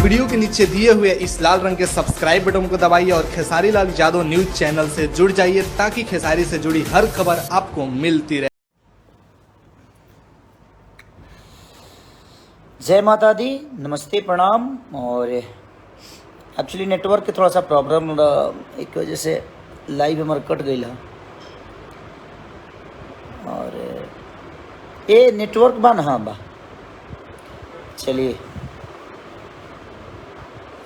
Video के नीचे दिए हुए इस लाल रंग के सब्सक्राइब बटन को दबाइए और खेसारी लाल यादव न्यूज चैनल से जुड़ जाइए ताकि खेसारी से जुड़ी हर खबर आपको मिलती रहे। जय माता दी, नमस्ते, प्रणाम। और एक्चुअली नेटवर्क के थोड़ा सा प्रॉब्लम एक वजह से लाइव हमारे कट गई ला। और ये नेटवर्क बा ना, हाँ बा। चलिए,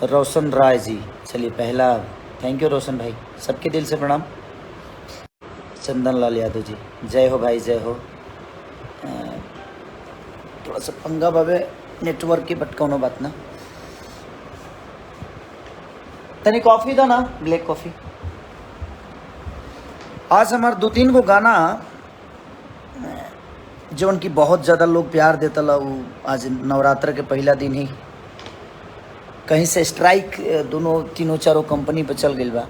रोशन राय जी, चलिए पहला थैंक यू रोशन भाई, सबके दिल से प्रणाम। चंदन लाल यादव जी, जय हो भाई, जय हो। थोड़ा सा पंगा बाबे नेटवर्क की, बट कोनो बात ना। तनी कॉफ़ी दो ना, ब्लैक कॉफ़ी। आज हमारे 2-3 गो गाना जो उनकी बहुत ज़्यादा लोग प्यार देता ला, वो आज नवरात्र के पहला दिन ही कहीं से स्ट्राइक दोनों तीनों चारों कंपनी पर चल गई बा।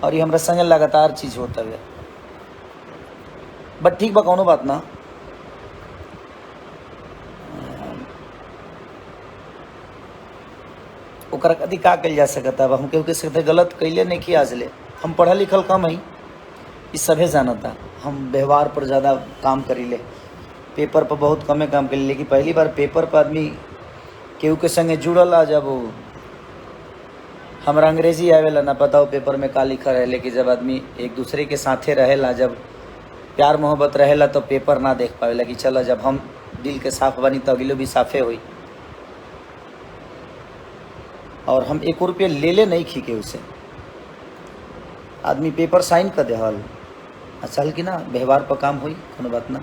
और ये हमारा संग लगातार चीज़ होता है, बट ठीक बा, कौनो बात ना। ओकरा कदी का कल जा सकता है, हम केहू के सकते गलत कैले नहीं किया आज ले। हम पढ़ल लिखल कम है, इस सभे जानता। हम व्यवहार पर ज़्यादा काम करीले, पेपर पर बहुत कमे काम करी। लेकिन पहली बार पेपर पर आदमी केहू के संगे जुड़ल आ, जब हमारा अंग्रेजी आवेला ना पता हो पेपर में का लिखा रहे। लेकिन जब आदमी एक दूसरे के साथे रहेला, जब प्यार मोहब्बत रहेला, तो पेपर ना देख पावेला कि चलो जब हम दिल के साफ बनी तो अगलो भी साफे हुई। और हम 1 रुपये ले नहीं खींचे उसे, आदमी पेपर साइन कर दे हल चल कि ना, व्यवहार पर काम हुई, कोनो बात ना।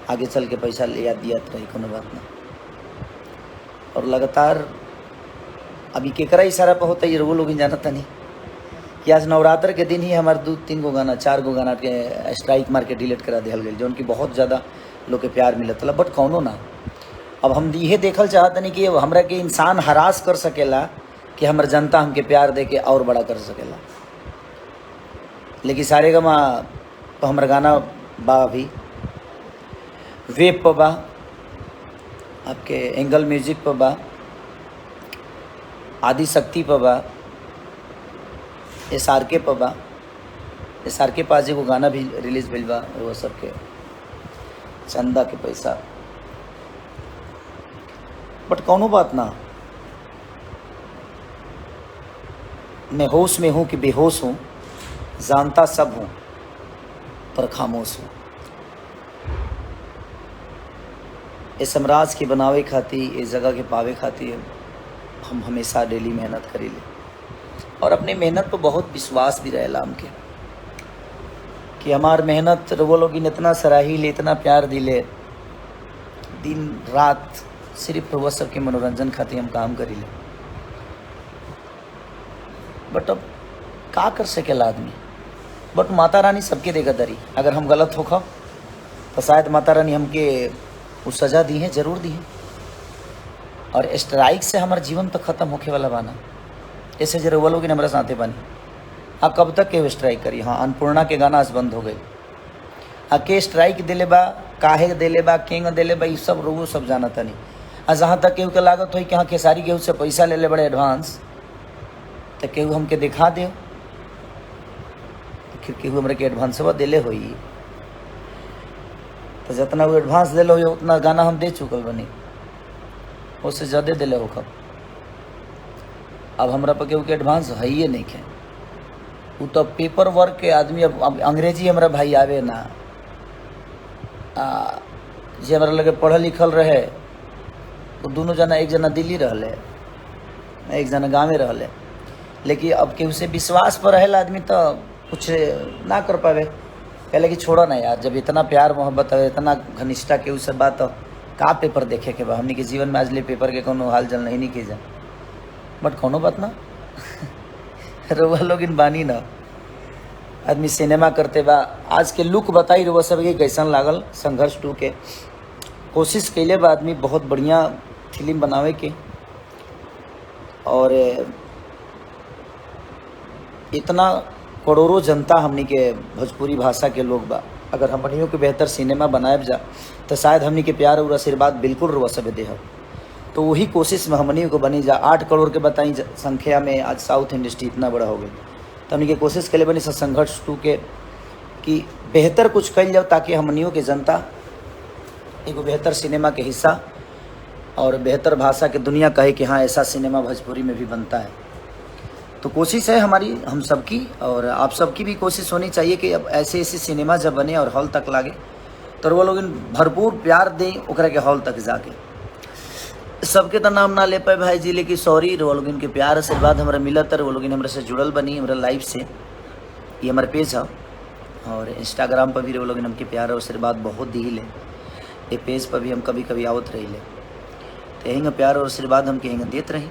आगे चल के पैसा ले या दिया रही, कोनो बात ना। और लगातार अभी केकरा इशारा पर होता है, वो लोग जानता नहीं कि आज नवरात्र के दिन ही हमारे 2-3 गो गाना 4 गो गाना के स्ट्राइक मार के डिलीट करा दिया गया, जो उनकी बहुत ज़्यादा लोग के प्यार मिलत। बट कौनो ना, अब हम ये देखल चाहते नहीं कि हमरा के इंसान हरास कर सकेला कि हमर जनता हमके प्यार दे के और बड़ा कर सकेला। लेकिन सारे गमा तो हमारा गाना बा, अभी वेब पर बा, आपके एंगल म्यूजिक पर बा, आदि शक्ति पर बा, SRK पर बा। SRK पास एगो गाना भी रिलीज भइल बा, वो सबके चंदा के पैसा। बट कौनो बात ना, मैं होश में हूँ कि बेहोश हूँ, जानता सब हूँ पर खामोश हूँ। इस साम्राज्य के बनावे खातिर, इस जगह के पावे खातिर हम हमेशा डेली मेहनत करीले। और अपने मेहनत पर बहुत विश्वास भी रहेला हमके कि हमार मेहनत वो लोग इतना सराहीले, इतना प्यार दिले, दिन रात सिर्फ वो सबके मनोरंजन खातिर हम काम करीले। बट अब का कर सकेला आदमी। बट माता रानी सबके देगा दरी, अगर हम गलत होखा तो शायद माता रानी हमके वो सज़ा दी है, ज़रूर दी है। और स्ट्राइक से हमारा जीवन तो ख़त्म होके वाला बाना, ऐसे जरूर वो लोग हमारे साथे बनी। हाँ, कब तक के स्ट्राइक करी। हाँ, अन्नपूर्णा के गाना आज बंद हो गए। हाँ, के स्ट्राइक दिले बा, काहे दिले बा, केंग दिले बा, ये सब रोगो सब जाना था नहीं। आ जहाँ तक केहू के लागत हो कि हाँ खेसारी केहू से पैसा ले ले बड़े एडवांस, तो केहू हमके दिखा दे, फिर केहू हमारे के एडवांसवा दिले हो, तो जितना वो एडवांस दिले हो उतना गाना हम दे चुकल बनी, उससे ज़्यादा दिले हो कब। अब हमरा पर केहू के एडवांस है ही नहीं है। वो तो पेपर वर्क के आदमी, अब अंग्रेजी हमारा भाई आवे ना, जे हमारा लगे पढ़ल लिखल रहे, तो दोनों जना, एक जना दिल्ली रहले, एक जना गाँव में रहले। लेकिन अब केहू से विश्वास पर रहेला आदमी तो कुछ ना कर पावे। पहले कि छोड़ो ना यार, जब इतना प्यार मोहब्बत है, इतना घनिष्ठा केहू से बात हो, का पेपर देखे के बा। हमने के जीवन में आज ले पेपर के कोनो हाल जल नहीं की जा। बट कोनो बात ना रोवा लोग इन बानी ना, आदमी सिनेमा करते बा। आज के लुक बताई रोवा सब के कैसन लागल। संघर्ष 2 के कोशिश कैले बा आदमी बहुत बढ़िया फिल्म बनावे के, और इतना करोड़ों जनता हमनी के भोजपुरी भाषा के लोग बा। अगर हमनियों के बेहतर सिनेमा बनाए जा तो शायद हमनी के प्यार और आशीर्वाद बिल्कुल रुआ सब देह। तो वही कोशिश में हमनी को बनी जा 8 करोड़ के बताई संख्या में आज साउथ इंडस्ट्री इतना बड़ा हो गई। तो हमनी के कोशिश के लिए बनी संघर्ष 2 के कि बेहतर कुछ कल जाओ ताकि हमनियों के जनता एगो बेहतर सिनेमा के हिस्सा और बेहतर भाषा के दुनिया कहे कि हाँ ऐसा सिनेमा भोजपुरी में भी बनता है। तो कोशिश है हमारी, हम सबकी और आप सबकी भी कोशिश होनी चाहिए कि अब ऐसे ऐसे सिनेमा जब बने और हॉल तक लागे तो वो लोग भरपूर प्यार दें ओकरा के हॉल तक जाके। सबके तो नाम ना ले पाए भाई जी, लेकिन सॉरी वो लोग इनके प्यार आशीर्वाद हमारा मिलत है, वो लोग हमारे से जुड़ल बनी हमारा लाइफ से। ये हमारे पेज है और इंस्टाग्राम पर भी वो लोग हमके प्यार और आशीर्वाद बहुत दी ले। ये पेज पर भी हम कभी कभी आवत रही ले, तो यही प्यार और आशीर्वाद हम कहीं देते रही।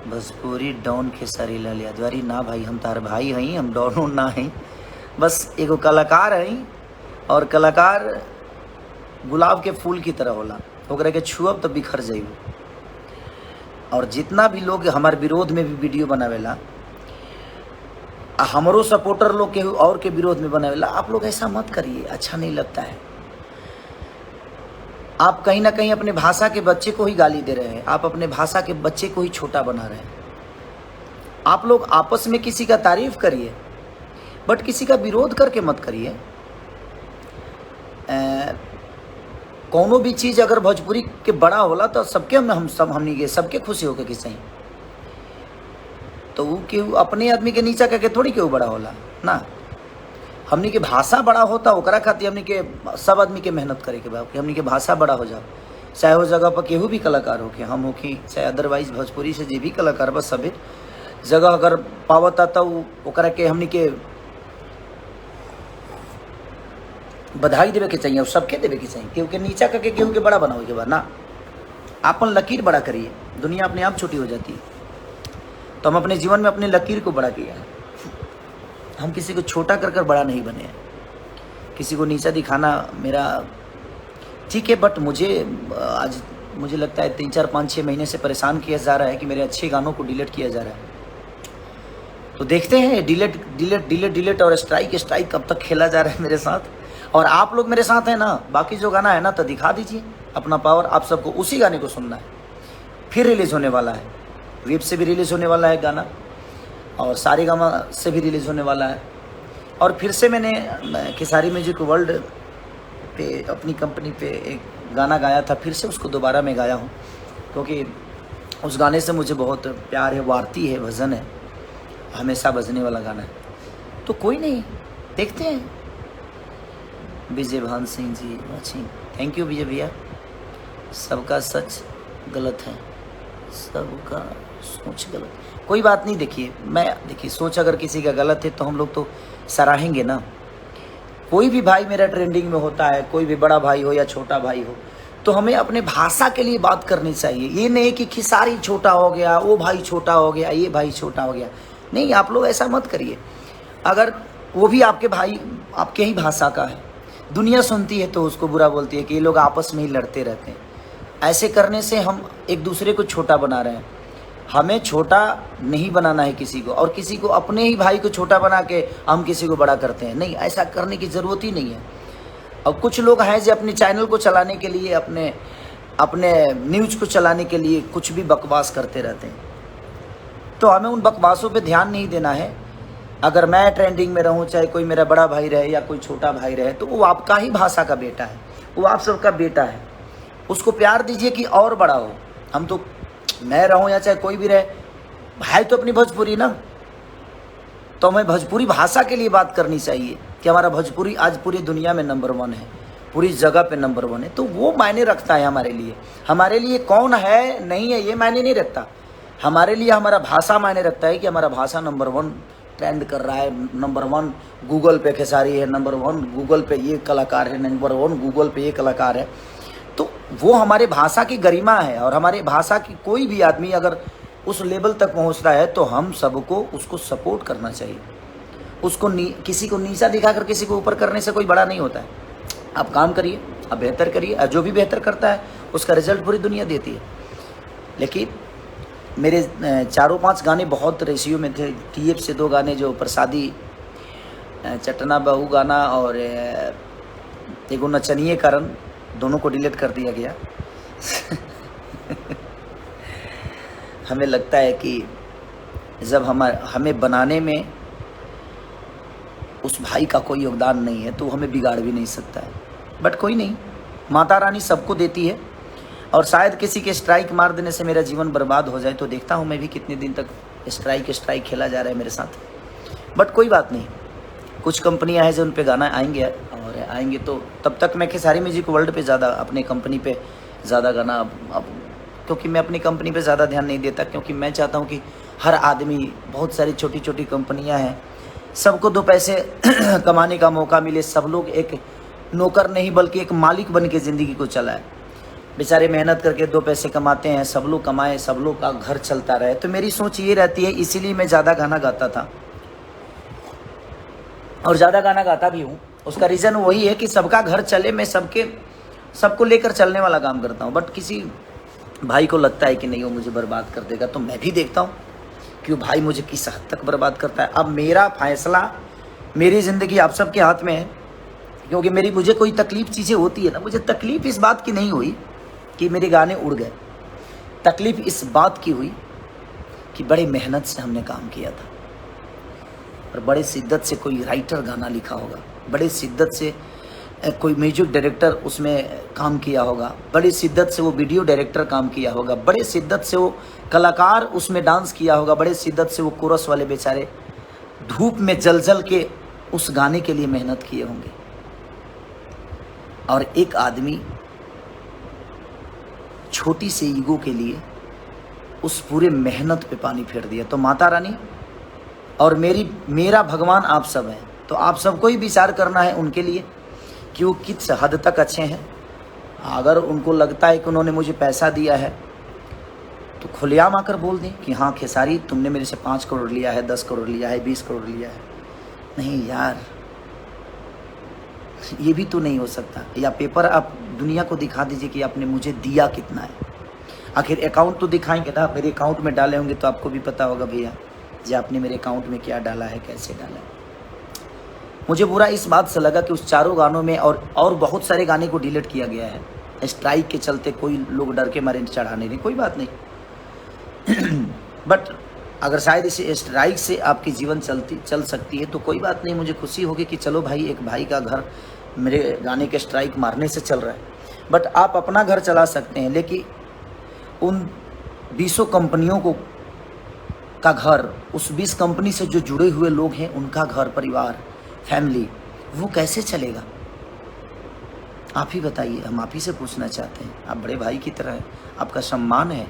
भोजपुरी डॉन खेसारी लाल यादवारी ना भाई, हम तार भाई हई, हम डॉन ना हई, बस एगो कलाकार हई। और कलाकार गुलाब के फूल की तरह होला, ओकरा के छुअब तो बिखर जाइबो। और जितना भी लोग हमारे विरोध में भी वीडियो बनावेला, हमरो सपोर्टर लोग के और के विरोध में बनावेला, आप लोग ऐसा मत करिए, अच्छा नहीं लगता है। आप कहीं ना कहीं अपने भाषा के बच्चे को ही गाली दे रहे हैं, आप अपने भाषा के बच्चे को ही छोटा बना रहे हैं। आप लोग आपस में किसी का तारीफ करिए बट किसी का विरोध करके मत करिए। कोनो भी चीज़ अगर भोजपुरी के बड़ा होला तो सबके हमनी के सबके खुशी होके कि सही, तो वो केहू अपने आदमी के नीचा करके थोड़ी केहू बड़ा होला ना। हमनी के भाषा बड़ा होता ओकरा खातिर हमनी के सब आदमी के मेहनत करे के बा कि हमनी के भाषा बड़ा हो जाओ। चाहे वो जगह पर केहू भी कलाकार हो के हम हो कि चाहे अदरवाइज भोजपुरी से जे भी कलाकार बस सभी जगह अगर पावता तो ओकरा के हमनी के बधाई देवे के चाहिए और सबके देवे के चाहिए। केहू के नीचा करके केहू के बड़ा बनावे के बाद ना, अपन लकीर बड़ा करिए, दुनिया अपने आप छोटी हो जाती है। तो हम अपने जीवन में अपने लकीर को बड़ा किया है, हम किसी को छोटा कर बड़ा नहीं बने हैं। किसी को नीचा दिखाना मेरा ठीक है, बट आज मुझे लगता है 3, 4, 5, 6 महीने से परेशान किया जा रहा है कि मेरे अच्छे गानों को डिलीट किया जा रहा है। तो देखते हैं डिलीट और स्ट्राइक कब तक खेला जा रहा है मेरे साथ। और आप लोग मेरे साथ हैं ना, बाकी जो गाना है ना तो दिखा दीजिए अपना पावर। आप सबको उसी गाने को सुनना है, फिर रिलीज़ होने वाला है, वेब से भी रिलीज़ होने वाला है गाना और सारेगामा से भी रिलीज़ होने वाला है। और फिर से मैंने खेसारी म्यूजिक वर्ल्ड पे अपनी कंपनी पे एक गाना गाया था, फिर से उसको दोबारा मैं गाया हूँ क्योंकि उस गाने से मुझे बहुत प्यार है, वार्ती है, भजन है, हमेशा बजने वाला गाना है। तो कोई नहीं, देखते हैं। विजय भान Singh ji watching, thank you विजय भैया। सबका सच गलत है, सबका सोच गलत, कोई बात नहीं। देखिए सोच अगर किसी का गलत है तो हम लोग तो सराहेंगे ना। कोई भी भाई मेरा ट्रेंडिंग में होता है, कोई भी बड़ा भाई हो या छोटा भाई हो, तो हमें अपने भाषा के लिए बात करनी चाहिए। ये नहीं कि खेसारी छोटा हो गया, वो भाई छोटा हो गया, ये भाई छोटा हो गया, नहीं, आप लोग ऐसा मत करिए। अगर वो भी आपके भाई आपके ही भाषा का है, दुनिया सुनती है तो उसको बुरा बोलती है कि ये लोग आपस में ही लड़ते रहते हैं। ऐसे करने से हम एक दूसरे को छोटा बना रहे हैं। हमें छोटा नहीं बनाना है किसी को, और किसी को अपने ही भाई को छोटा बना के हम किसी को बड़ा करते हैं, नहीं, ऐसा करने की ज़रूरत ही नहीं है। और कुछ लोग हैं जो अपने चैनल को चलाने के लिए, अपने न्यूज़ को चलाने के लिए कुछ भी बकवास करते रहते हैं। तो हमें उन बकवासों पे ध्यान नहीं देना है। अगर मैं ट्रेंडिंग में रहूं, चाहे कोई मेरा बड़ा भाई रहे या कोई छोटा भाई रहे, तो वो आपका ही भाषा का बेटा है, वो आप सबका बेटा है। उसको प्यार दीजिए कि और बड़ा हो। हम तो, मैं रहूं या चाहे कोई भी रहे, भाई तो अपनी भोजपुरी ना, तो हमें भोजपुरी भाषा के लिए बात करनी चाहिए कि हमारा भोजपुरी आज पूरी दुनिया में नंबर 1 है, पूरी जगह पे नंबर 1 है। तो वो मायने रखता है हमारे लिए। हमारे लिए कौन है नहीं है ये मायने नहीं रखता, हमारे लिए हमारा भाषा मायने रखता है कि हमारा भाषा नंबर 1 ट्रेंड कर रहा है, नंबर 1 गूगल पे खेसारी है, नंबर 1 गूगल पे ये कलाकार है, नंबर 1 गूगल पे ये कलाकार है। तो वो हमारे भाषा की गरिमा है। और हमारे भाषा की कोई भी आदमी अगर उस लेवल तक पहुंच रहा है तो हम सबको उसको सपोर्ट करना चाहिए। उसको किसी को नीचा दिखाकर किसी को ऊपर करने से कोई बड़ा नहीं होता है। आप काम करिए, आप बेहतर करिए, जो भी बेहतर करता है उसका रिजल्ट पूरी दुनिया देती है। लेकिन मेरे 4-5 गाने बहुत रेशियो में थे। TF से 2 गाने, जो प्रसादी चटना बहू गाना और एगो नचनिए कारण, दोनों को डिलीट कर दिया गया। हमें लगता है कि जब हमें बनाने में उस भाई का कोई योगदान नहीं है तो हमें बिगाड़ भी नहीं सकता है। बट कोई नहीं, माता रानी सबको देती है, और शायद किसी के स्ट्राइक मार देने से मेरा जीवन बर्बाद हो जाए, तो देखता हूँ मैं भी कितने दिन तक स्ट्राइक खेला जा रहा है मेरे साथ। बट कोई बात नहीं, कुछ कंपनियां हैं जो उन पे गाना आएंगे, और आएंगे तो तब तक मैं खेसारी म्यूजिक वर्ल्ड पे ज़्यादा, अपने कंपनी पे ज़्यादा गाना अब क्योंकि मैं अपनी कंपनी पे ज़्यादा ध्यान नहीं देता, क्योंकि मैं चाहता हूँ कि हर आदमी, बहुत सारी छोटी छोटी कंपनियाँ हैं, सबको दो पैसे कमाने का मौका मिले, सब लोग एक नौकर नहीं बल्कि एक मालिक बन के ज़िंदगी को चलाए। बेचारे मेहनत करके दो पैसे कमाते हैं, सब लोग कमाएं, सब लोग का घर चलता रहे। तो मेरी सोच ये रहती है, इसीलिए मैं ज़्यादा गाना गाता था और ज़्यादा गाना गाता भी हूँ। उसका रीज़न वही है कि सबका घर चले, मैं सबको लेकर चलने वाला काम करता हूँ। बट किसी भाई को लगता है कि नहीं वो मुझे बर्बाद कर देगा, तो मैं भी देखता हूँ कि वो भाई मुझे किस हद तक बर्बाद करता है। अब मेरा फैसला, मेरी ज़िंदगी आप सबके हाथ में है, क्योंकि मुझे कोई तकलीफ़ चीज़ें होती है ना, मुझे तकलीफ़ इस बात की नहीं हुई कि मेरे गाने उड़ गए, तकलीफ़ इस बात की हुई कि बड़े मेहनत से हमने काम किया था, और बड़े शिद्दत से कोई राइटर गाना लिखा होगा, बड़े शिद्दत से कोई म्यूजिक डायरेक्टर उसमें काम किया होगा, बड़ी शिद्दत से वो वीडियो डायरेक्टर काम किया होगा, बड़े शिद्दत से वो कलाकार उसमें डांस किया होगा, बड़े शिद्दत से वो कोरस वाले बेचारे धूप में जल के उस गाने के लिए मेहनत किए होंगे। और एक आदमी छोटी से ईगो के लिए उस पूरे मेहनत पे पानी फेर दिया। तो माता रानी और मेरा भगवान आप सब हैं, तो आप सबको ही विचार करना है उनके लिए कि वो किस हद तक अच्छे हैं। अगर उनको लगता है कि उन्होंने मुझे पैसा दिया है तो खुलेआम आकर बोल दें कि हाँ खेसारी तुमने मेरे से 5 करोड़ लिया है, 10 करोड़ लिया है, 20 करोड़ लिया है। नहीं यार, ये भी तो नहीं हो सकता। या पेपर आप दुनिया को दिखा दीजिए कि आपने मुझे दिया कितना है। आखिर अकाउंट तो दिखाएंगे ना, मेरे अकाउंट में डाले होंगे तो आपको भी पता होगा भैया जी आपने मेरे अकाउंट में क्या डाला है, कैसे डाला है। मुझे बुरा इस बात से लगा कि उस चारों गानों में और बहुत सारे गाने को डिलीट किया गया है स्ट्राइक के चलते। कोई लोग डर के मारे चढ़ाने नहीं, कोई बात नहीं। बट अगर शायद इसे स्ट्राइक से आपकी जीवन चल सकती है तो कोई बात नहीं, मुझे खुशी होगी कि चलो भाई एक भाई का घर मेरे गाने के स्ट्राइक मारने से चल रहा है। बट आप अपना घर चला सकते हैं, लेकिन उन 20 कंपनियों का घर, उस 20 कंपनी से जो जुड़े हुए लोग हैं उनका घर परिवार फैमिली, वो कैसे चलेगा? आप ही बताइए, हम आप ही से पूछना चाहते हैं। आप बड़े भाई की तरह हैं, आपका सम्मान है।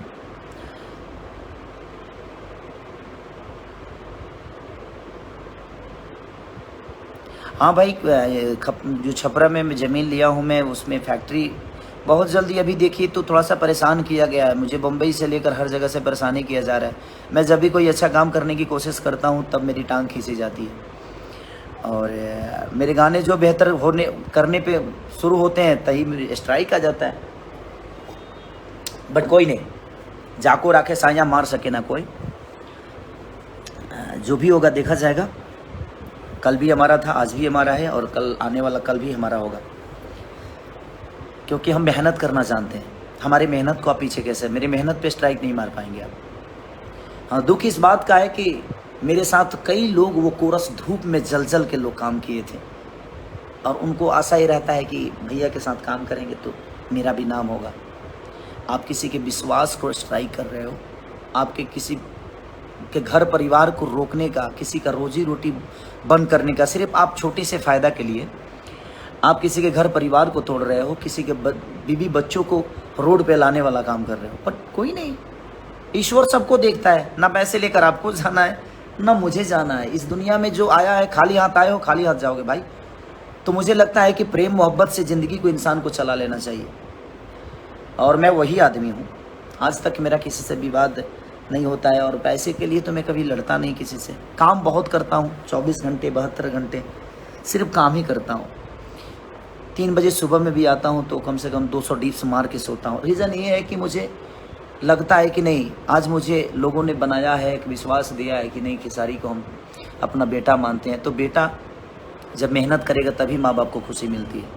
हाँ भाई, जो छपरा में ज़मीन लिया हूँ मैं, उसमें फैक्ट्री बहुत जल्दी, अभी देखिए तो थोड़ा सा परेशान किया गया है मुझे, बम्बई से लेकर हर जगह से परेशानी किया जा रहा है। मैं जब भी कोई अच्छा काम करने की कोशिश करता हूँ तब मेरी टांग खींची जाती है, और मेरे गाने जो बेहतर करने पे शुरू होते हैं तभी मेरी स्ट्राइक आ जाता है। बट कोई नहीं, जाको राखे साया मार सके ना कोई, जो भी होगा देखा जाएगा। कल भी हमारा था, आज भी हमारा है, और कल आने वाला कल भी हमारा होगा, क्योंकि हम मेहनत करना जानते हैं। हमारी मेहनत को आप पीछे कैसे, मेरी मेहनत पे स्ट्राइक नहीं मार पाएंगे आप। हाँ, दुख इस बात का है कि मेरे साथ कई लोग वो कोरस धूप में जल के लोग काम किए थे, और उनको आशा ही रहता है कि भैया के साथ काम करेंगे तो मेरा भी नाम होगा। आप किसी के विश्वास को स्ट्राइक कर रहे हो, आपके किसी के घर परिवार को रोकने का, किसी का रोजी रोटी बंद करने का, सिर्फ आप छोटे से फ़ायदा के लिए आप किसी के घर परिवार को तोड़ रहे हो, किसी के बीवी बच्चों को रोड पे लाने वाला काम कर रहे हो। पर कोई नहीं, ईश्वर सबको देखता है। ना पैसे लेकर आपको जाना है, ना मुझे जाना है। इस दुनिया में जो आया है, खाली हाथ आए हो खाली हाथ जाओगे भाई। तो मुझे लगता है कि प्रेम मोहब्बत से ज़िंदगी को इंसान को चला लेना चाहिए, और मैं वही आदमी हूँ। आज तक मेरा किसी से विवाद नहीं होता है, और पैसे के लिए तो मैं कभी लड़ता नहीं किसी से। काम बहुत करता हूँ, 24 घंटे 72 घंटे सिर्फ काम ही करता हूँ। 3 बजे सुबह में भी आता हूँ तो कम से कम 200 डिप्स मार के सोता हूँ। रीज़न ये है कि मुझे लगता है कि नहीं, आज मुझे लोगों ने बनाया है, एक विश्वास दिया है कि नहीं खेसारी को हम अपना बेटा मानते हैं। तो बेटा जब मेहनत करेगा तभी माँ बाप को खुशी मिलती है।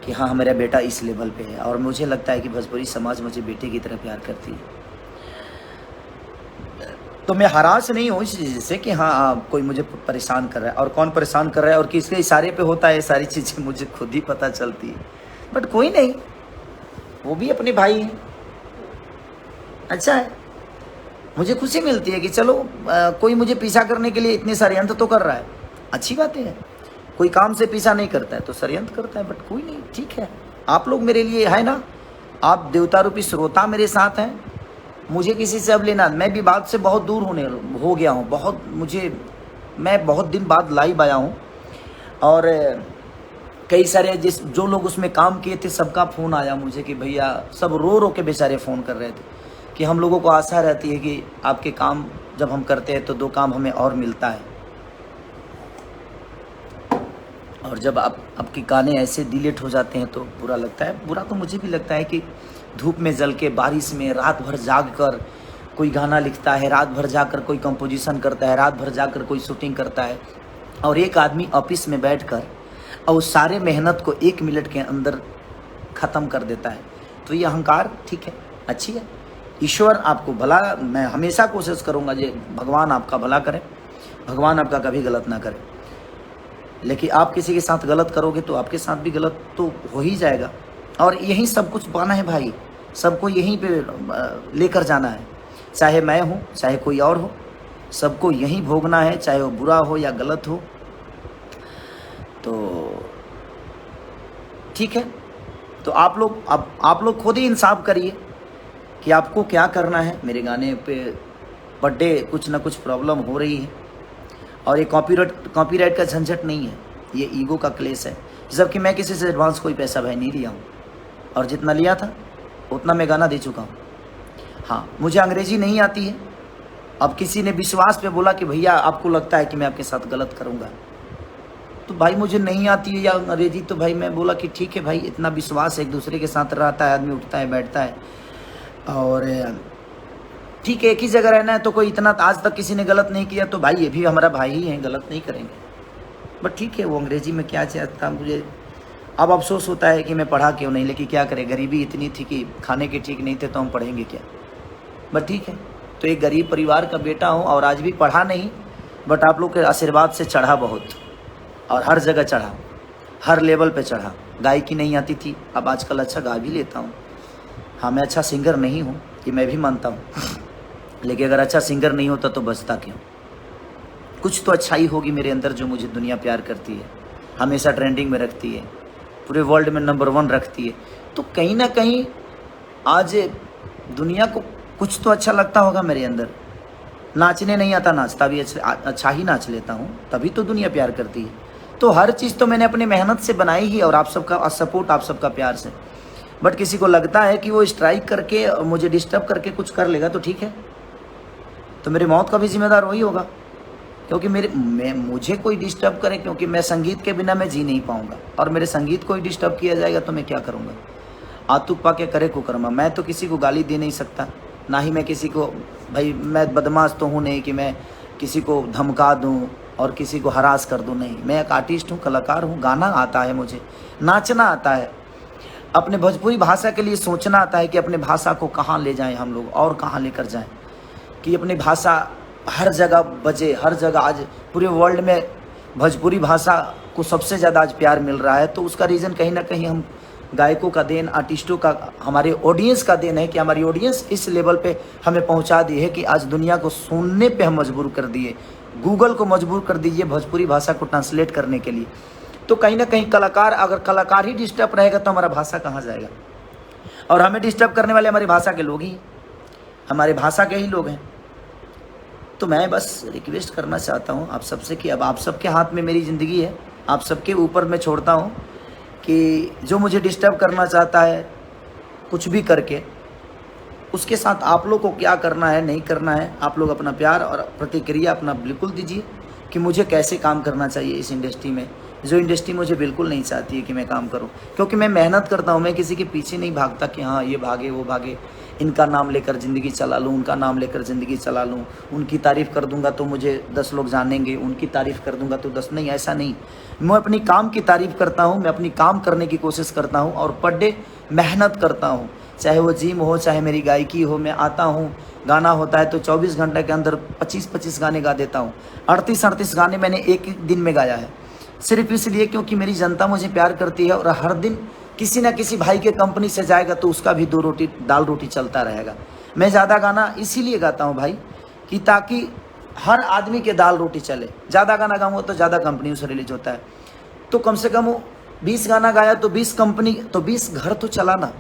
कि हाँ मेरा बेटा इस लेवल पे है। और मुझे लगता है कि भोजपुरी समाज मुझे बेटे की तरह प्यार करती है। तो मैं हरास नहीं हूँ इस चीज़ से कि हाँ कोई मुझे परेशान कर रहा है, और कौन परेशान कर रहा है और किसके इशारे पे होता है, सारी चीज़ें मुझे खुद ही पता चलती है। बट कोई नहीं, वो भी अपने भाई हैं, अच्छा है। मुझे खुशी मिलती है कि चलो कोई मुझे पीछा करने के लिए इतने षड्यंत्र तो कर रहा है, अच्छी बात है। कोई काम से पीछा नहीं करता है तो षड्यंत्र करता है, बट कोई नहीं, ठीक है। आप लोग मेरे लिए है ना, आप देवता रूपी श्रोता मेरे साथ हैं, मुझे किसी से अब लेना, मैं भी बात से बहुत दूर हो गया हूँ। मैं बहुत दिन बाद लाइव आया हूँ, और कई सारे जो लोग उसमें काम किए थे सबका फ़ोन आया मुझे कि भैया, सब रो रो के बेचारे फ़ोन कर रहे थे कि हम लोगों को आशा रहती है कि आपके काम जब हम करते हैं तो 2 काम हमें और मिलता है, और जब आपके गाने ऐसे डिलीट हो जाते हैं तो बुरा लगता है। बुरा तो मुझे भी लगता है कि धूप में जल के, बारिश में रात भर जाग कर कोई गाना लिखता है, रात भर जाकर कोई कंपोजिशन करता है, रात भर जाकर कोई शूटिंग करता है, और एक आदमी ऑफिस में बैठकर और उस सारे मेहनत को 1 मिनट के अंदर ख़त्म कर देता है। तो ये अहंकार ठीक है, अच्छी है। ईश्वर आपको भला, मैं हमेशा कोशिश करूँगा कि भगवान आपका भला करे, भगवान आपका कभी गलत ना करे। लेकिन आप किसी के साथ गलत करोगे तो आपके साथ भी गलत तो हो ही जाएगा, और यही सब कुछ पाना है भाई, सबको यहीं पे लेकर जाना है। चाहे मैं हूँ, चाहे कोई और हो, सबको यहीं भोगना है, चाहे वो बुरा हो या गलत हो। तो ठीक है, तो आप लोग खुद ही इंसाफ करिए कि आपको क्या करना है। मेरे गाने पे बर्थडे कुछ ना कुछ प्रॉब्लम हो रही है, और ये कॉपीराइट का झंझट नहीं है, ये ईगो का क्लेश है। जबकि मैं किसी से एडवांस कोई पैसा भाई नहीं लिया हूँ, और जितना लिया था उतना मैं गाना दे चुका हूँ। हाँ, मुझे अंग्रेजी नहीं आती है। अब किसी ने विश्वास पे बोला कि भैया आपको लगता है कि मैं आपके साथ गलत करूँगा, तो भाई मुझे नहीं आती है या अंग्रेजी, तो भाई मैं बोला कि ठीक है भाई, इतना विश्वास एक दूसरे के साथ रहता है, आदमी उठता है बैठता है, और ठीक है, एक ही जगह रहना है, तो कोई इतना आज तक किसी ने गलत नहीं किया, तो भाई ये भी हमारा भाई ही है, गलत नहीं करेंगे। बट ठीक है, वो अंग्रेजी में क्या चाहता, मुझे अब अफसोस होता है कि मैं पढ़ा क्यों नहीं, लेकिन क्या करें, गरीबी इतनी थी कि खाने के ठीक नहीं थे, तो हम पढ़ेंगे क्या। बट ठीक है, तो एक गरीब परिवार का बेटा हूँ, और आज भी पढ़ा नहीं, बट आप लोग के आशीर्वाद से चढ़ा बहुत, और हर जगह चढ़ा, हर लेवल पे चढ़ा। गायकी नहीं आती थी, अब आजकल अच्छा गा भी लेता हूँ। हाँ, मैं अच्छा सिंगर नहीं हूँ, ये मैं भी मानता हूँ, लेकिन अगर अच्छा सिंगर नहीं होता तो बचता क्यों। कुछ तो अच्छाई होगी मेरे अंदर जो मुझे दुनिया प्यार करती है, हमेशा ट्रेंडिंग में रखती है, पूरे वर्ल्ड में नंबर 1 रखती है। तो कहीं ना कहीं आज दुनिया को कुछ तो अच्छा लगता होगा मेरे अंदर। नाचने नहीं आता, नाचता भी अच्छा ही नाच लेता हूँ, तभी तो दुनिया प्यार करती है। तो हर चीज़ तो मैंने अपने मेहनत से बनाई ही, और आप सबका सपोर्ट, आप सबका प्यार से। बट किसी को लगता है कि वो स्ट्राइक करके मुझे डिस्टर्ब करके कुछ कर लेगा तो ठीक है, तो मेरी मौत का भी जिम्मेदार वही होगा, क्योंकि मुझे कोई डिस्टर्ब करे, क्योंकि मैं संगीत के बिना मैं जी नहीं पाऊंगा, और मेरे संगीत को ही डिस्टर्ब किया जाएगा तो मैं क्या करूंगा। आतुक पा के करे कुकर्मा। मैं तो किसी को गाली दे नहीं सकता, ना ही मैं किसी को, भाई मैं बदमाश तो हूँ नहीं कि मैं किसी को धमका दूँ और किसी को हरास कर दूँ, नहीं। मैं एक आर्टिस्ट हूँ, कलाकार हूँ, गाना आता है मुझे, नाचना आता है, अपने भोजपुरी भाषा के लिए सोचना आता है कि अपने भाषा को कहाँ ले जाएं हम लोग, और कहाँ लेकर जाएं, कि अपनी भाषा हर जगह बजे, हर जगह। आज पूरे वर्ल्ड में भोजपुरी भाषा को सबसे ज़्यादा आज प्यार मिल रहा है, तो उसका रीज़न कहीं ना कहीं हम गायकों का देन, आर्टिस्टों का, हमारे ऑडियंस का देन है कि हमारी ऑडियंस इस लेवल पे हमें पहुंचा दी है कि आज दुनिया को सुनने पे हम मजबूर कर दिए, गूगल को मजबूर कर दीजिए भोजपुरी भाषा को ट्रांसलेट करने के लिए। तो कहीं ना कहीं कलाकार, अगर कलाकार ही डिस्टर्ब रहेगा तो हमारा भाषा कहाँ जाएगा। और हमें डिस्टर्ब करने वाले हमारी भाषा के लोग ही, हमारे भाषा के ही लोग हैं। तो मैं बस रिक्वेस्ट करना चाहता हूँ आप सबसे कि अब आप सबके हाथ में मेरी ज़िंदगी है, आप सबके ऊपर मैं छोड़ता हूँ कि जो मुझे डिस्टर्ब करना चाहता है कुछ भी करके, उसके साथ आप लोग को क्या करना है नहीं करना है, आप लोग अपना प्यार और प्रतिक्रिया अपना बिल्कुल दीजिए कि मुझे कैसे काम करना चाहिए इस इंडस्ट्री में, जो इंडस्ट्री मुझे बिल्कुल नहीं चाहती है कि मैं काम करूं, क्योंकि मैं मेहनत करता हूं, मैं किसी के पीछे नहीं भागता कि हाँ ये भागे वो भागे, इनका नाम लेकर ज़िंदगी चला लूँ, उनका नाम लेकर ज़िंदगी चला लूँ, उनकी तारीफ़ कर दूंगा तो मुझे 10 लोग जानेंगे, उनकी तारीफ़ कर दूंगा तो 10 नहीं, ऐसा नहीं। मैं अपनी काम की तारीफ़ करता हूँ, मैं अपनी काम करने की कोशिश करता हूँ और पर डे मेहनत करता हूँ, चाहे वो जिम हो चाहे मेरी गायकी हो। मैं आता हूँ, गाना होता है तो 24 घंटे के अंदर 25-25 गाने गा देता हूँ। 38-38 गाने मैंने एक दिन में गाया है, सिर्फ इसलिए क्योंकि मेरी जनता मुझे प्यार करती है और हर दिन किसी ना किसी भाई के कंपनी से जाएगा तो उसका भी 2 रोटी दाल रोटी चलता रहेगा। मैं ज़्यादा गाना इसीलिए गाता हूँ भाई कि ताकि हर आदमी के दाल रोटी चले। ज़्यादा गाना गाऊंगा तो ज़्यादा कंपनियों से रिलीज होता है, तो कम से कम वो 20 गाना गाया तो 20 कंपनी तो 20 घर तो चलाना,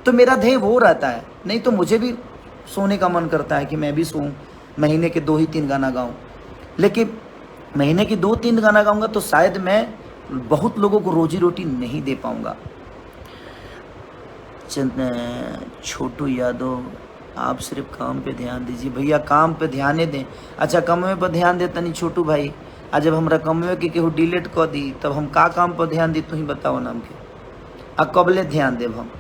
तो मेरा ध्येय वो रहता है। नहीं तो मुझे भी सोने का मन करता है कि मैं भी सोऊं, महीने के 2 ही 3 गाना गाऊं, लेकिन महीने की 2-3 गाना गाऊंगा तो शायद मैं बहुत लोगों को रोजी रोटी नहीं दे पाऊंगा। छोटू यादव, आप सिर्फ काम पे ध्यान दीजिए। भैया काम पे ध्यान दें, अच्छा कमवे पर ध्यान देता नहीं छोटू भाई। आज जब हमरा कमवे के केहू डिलीट कर दी तब हम का काम पर ध्यान दी, तू ही बताओ नाम के, आ कबले ध्यान देव हम।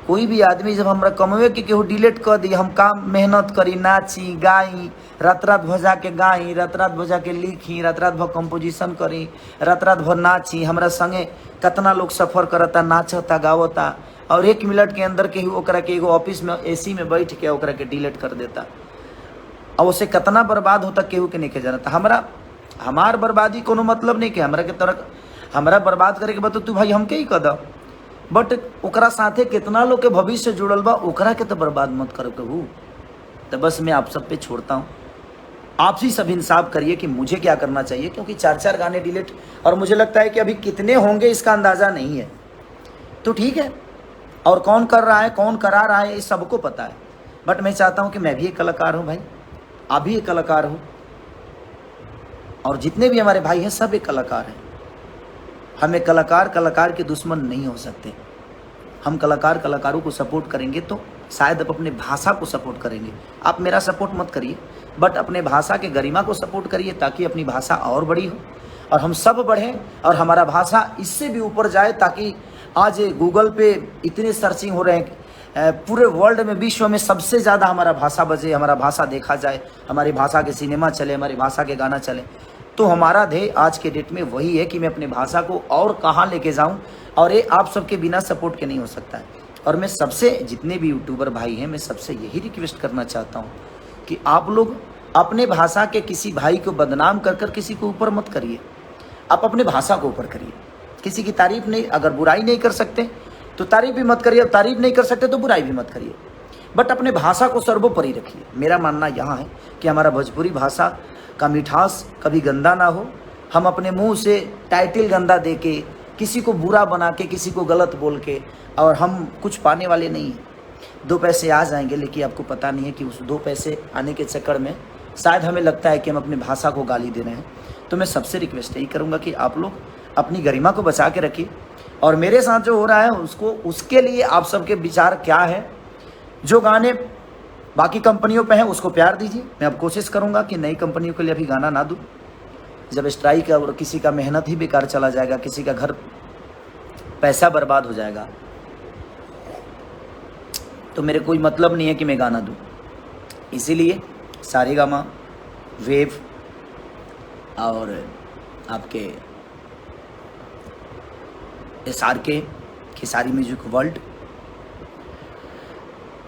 कोई भी आदमी जब हमरा कमवे के केहू डिलीट कर दी, हम काम मेहनत करी, नाची गाई, रात रात भर जाके गाई, रात रात भर जाके लिखी, रात रात भर कंपोजिशन करी, रात रात भर नाची। हमरा संगे कितना लोग सफ़र करता, नाचता गावता, और 1 मिनट के अंदर केहू ओकरा के एगो ऑफिस में AC में बैठ के ओकरा के डिलीट कर देता, और उसे कितना बर्बाद होता केहू के नहीं के जानता। हमार बर्बादी कोनो मतलब नहीं के, हमरा के तरह हमरा बर्बाद करे के बता तू भाई हमके ही कह द, बट ओकरा साथे कितना लोग के भविष्य जुड़ल बा, ओकरा के तो बर्बाद मत करो कहू। तो बस मैं आप सब पे छोड़ता हूँ, आप ही सब इंसाफ करिए कि मुझे क्या करना चाहिए, क्योंकि 4-4 गाने डिलीट, और मुझे लगता है कि अभी कितने होंगे इसका अंदाज़ा नहीं है। तो ठीक है, और कौन कर रहा है कौन करा रहा है ये सबको पता है, बट मैं चाहता हूँ कि मैं भी एक कलाकार हूँ भाई, आप भी एक कलाकार हो, और जितने भी हमारे भाई हैं सब एक कलाकार हैं। हमें कलाकार के दुश्मन नहीं हो सकते। हम कलाकारों को सपोर्ट करेंगे तो शायद आप अपने भाषा को सपोर्ट करेंगे। आप मेरा सपोर्ट मत करिए, बट अपने भाषा के गरिमा को सपोर्ट करिए, ताकि अपनी भाषा और बड़ी हो और हम सब बढ़ें और हमारा भाषा इससे भी ऊपर जाए, ताकि आज गूगल पे इतने सर्चिंग हो रहे हैं, पूरे वर्ल्ड में, विश्व में सबसे ज़्यादा हमारा भाषा बजे, हमारा भाषा देखा जाए, हमारी भाषा के सिनेमा चले, हमारी भाषा के गाना चले। तो हमारा ध्येय आज के डेट में वही है कि मैं अपने भाषा को और कहाँ लेके जाऊं, और ये आप सबके बिना सपोर्ट के नहीं हो सकता है। और मैं सबसे, जितने भी यूट्यूबर भाई हैं, मैं सबसे यही रिक्वेस्ट करना चाहता हूँ कि आप लोग अपने भाषा के किसी भाई को बदनाम कर कर किसी को ऊपर मत करिए, आप अपने भाषा को ऊपर करिए। किसी की तारीफ नहीं, अगर बुराई नहीं कर सकते तो तारीफ भी मत करिए, तारीफ नहीं कर सकते तो बुराई भी मत करिए, बट अपने भाषा को सर्वोपरि रखिए। मेरा मानना यहाँ है कि हमारा भोजपुरी भाषा का मिठास कभी गंदा ना हो। हम अपने मुंह से टाइटल गंदा दे के, किसी को बुरा बना के, किसी को गलत बोल के, और हम कुछ पाने वाले नहीं हैं। 2 पैसे आ जाएंगे, लेकिन आपको पता नहीं है कि उस 2 पैसे आने के चक्कर में शायद हमें लगता है कि हम अपने भाषा को गाली दे रहे हैं। तो मैं सबसे रिक्वेस्ट यही करूँगा कि आप लोग अपनी गरिमा को बचा के रखिए, और मेरे साथ जो हो रहा है उसके लिए आप सबके विचार क्या है। जो गाने बाकी कंपनियों पे हैं उसको प्यार दीजिए। मैं अब कोशिश करूंगा कि नई कंपनियों के लिए अभी गाना ना दूं। जब स्ट्राइक है और किसी का मेहनत ही बेकार चला जाएगा, किसी का घर पैसा बर्बाद हो जाएगा, तो मेरे कोई मतलब नहीं है कि मैं गाना दूं। इसीलिए सारेगामा, वेव और आपके SRK, खेसारी म्यूजिक वर्ल्ड,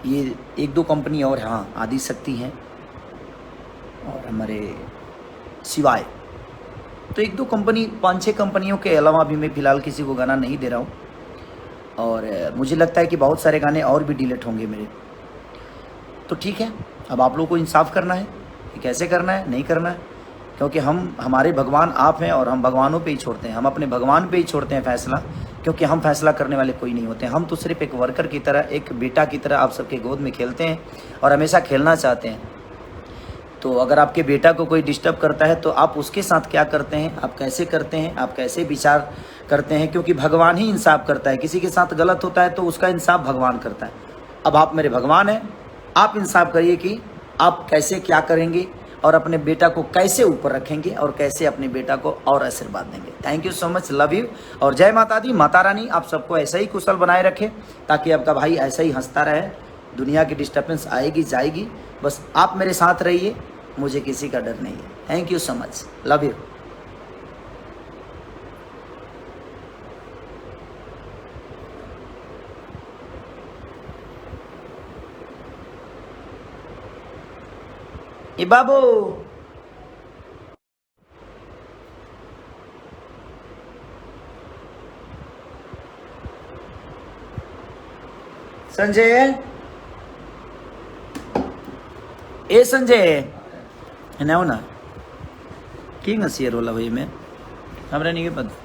ये 1-2 कंपनी और, हाँ आदिशक्ति हैं, और हमारे सिवाय तो 1-2 कंपनी, 5-6 कंपनियों के अलावा अभी मैं फ़िलहाल किसी को गाना नहीं दे रहा हूँ। और मुझे लगता है कि बहुत सारे गाने और भी डिलीट होंगे मेरे। तो ठीक है, अब आप लोगों को इंसाफ करना है कि कैसे करना है, नहीं करना है, क्योंकि हमारे भगवान आप हैं और हम भगवानों पे ही छोड़ते हैं, हम अपने भगवान पे ही छोड़ते हैं फैसला, क्योंकि हम फैसला करने वाले कोई नहीं होते हैं। हम तो सिर्फ एक वर्कर की तरह, एक बेटा की तरह आप सबके गोद में खेलते हैं और हमेशा खेलना चाहते हैं। तो अगर आपके बेटा को कोई डिस्टर्ब करता है तो आप उसके साथ क्या करते हैं, आप कैसे करते हैं, आप कैसे विचार करते हैं, क्योंकि भगवान ही इंसाफ करता है। किसी के साथ गलत होता है तो उसका इंसाफ भगवान करता है। अब आप मेरे भगवान हैं, आप इंसाफ करिए कि आप कैसे क्या करेंगे और अपने बेटा को कैसे ऊपर रखेंगे और कैसे अपने बेटा को और आशीर्वाद देंगे। Thank you so much, love you. और जय माता दी, माता रानी आप सबको ऐसा ही कुशल बनाए रखे, ताकि आपका भाई ऐसा ही हंसता रहे। दुनिया की डिस्टर्बेंस आएगी जाएगी, बस आप मेरे साथ रहिए, मुझे किसी का डर नहीं है। Thank you so much, love you. ए बाबू संजय, ए संजय ना कि शेयर होला भाई में हमरा नहीं के पता।